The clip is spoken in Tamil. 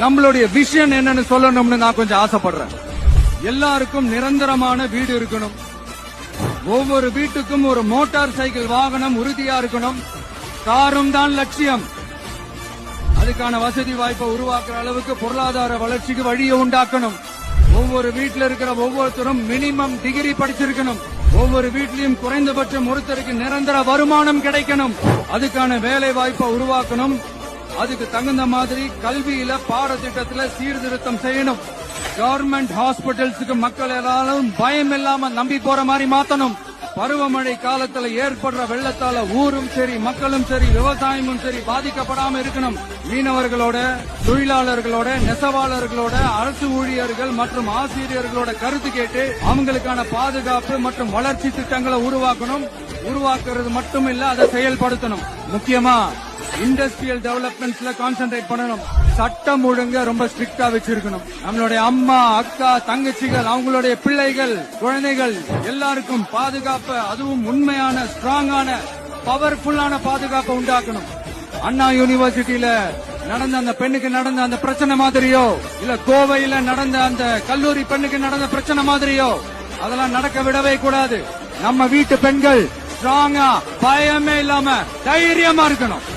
நம்மளுடைய விஷன் என்னன்னு சொல்லணும்னு நான் கொஞ்சம் ஆசைப்படுறேன். எல்லாருக்கும் நிரந்தரமான வீடு இருக்கணும். ஒவ்வொரு வீட்டுக்கும் ஒரு மோட்டார் சைக்கிள் வாகனம் உறுதியா இருக்கணும். காரும் தான் லட்சியம். அதுக்கான வசதி வாய்ப்பை உருவாக்குற அளவுக்கு பொருளாதார வளர்ச்சிக்கு வழியை உண்டாக்கணும். ஒவ்வொரு வீட்டில் இருக்கிற ஒவ்வொருத்தரும் மினிமம் டிகிரி படிச்சிருக்கணும். ஒவ்வொரு வீட்லயும் குறைந்தபட்சம் ஒருத்தருக்கு நிரந்தர வருமானம் கிடைக்கணும். அதுக்கான வேலை வாய்ப்பை உருவாக்கணும். அதுக்கு தகுந்த மாதிரி கல்வியில பாடத்திட்டத்துல சீர்திருத்தம் செய்யணும். கவர்மெண்ட் ஹாஸ்பிட்டல்ஸுக்கு மக்கள் எல்லாரும் பயம் இல்லாம நம்பி போற மாதிரி மாத்தணும். பருவமழை காலத்துல ஏற்படுற வெள்ளத்தால ஊரும் சரி, மக்களும் சரி, விவசாயமும் சரி பாதிக்கப்படாம இருக்கணும். மீனவர்களோட, தொழிலாளர்களோட, நெசவாளர்களோட, அரசு ஊழியர்கள் மற்றும் ஆசிரியர்களோட கருத்து கேட்டு அவங்களுக்கான பாதுகாப்பு மற்றும் வளர்ச்சி திட்டங்களை உருவாக்கணும். உருவாக்குறது மட்டும் இல்ல, அதை செயல்படுத்தணும். முக்கியமா இண்டஸ்ட்ரியல் டெவலப்மெண்ட்ஸ்ல கான்சென்ட்ரேட் பண்ணணும். சட்டம் ஒழுங்க ரொம்ப ஸ்ட்ரிக்டா வச்சிருக்கணும். நம்மளுடைய அம்மா, அக்கா, தங்கச்சிகள், அவங்களுடைய பிள்ளைகள், குழந்தைகள் எல்லாருக்கும் பாதுகாப்பு, அதுவும் உண்மையான ஸ்ட்ராங்கான பவர்ஃபுல்லான பாதுகாப்பை உண்டாக்கணும். அண்ணா யூனிவர்சிட்டியில நடந்த அந்த பெண்ணுக்கு நடந்த அந்த பிரச்சனை மாதிரியோ, இல்ல கோவையில நடந்த அந்த கல்லூரி பெண்ணுக்கு நடந்த பிரச்சனை மாதிரியோ அதெல்லாம் நடக்க விடவே கூடாது. நம்ம வீட்டு பெண்கள் ஸ்ட்ராங்கா, பயமே இல்லாம தைரியமா இருக்கணும்.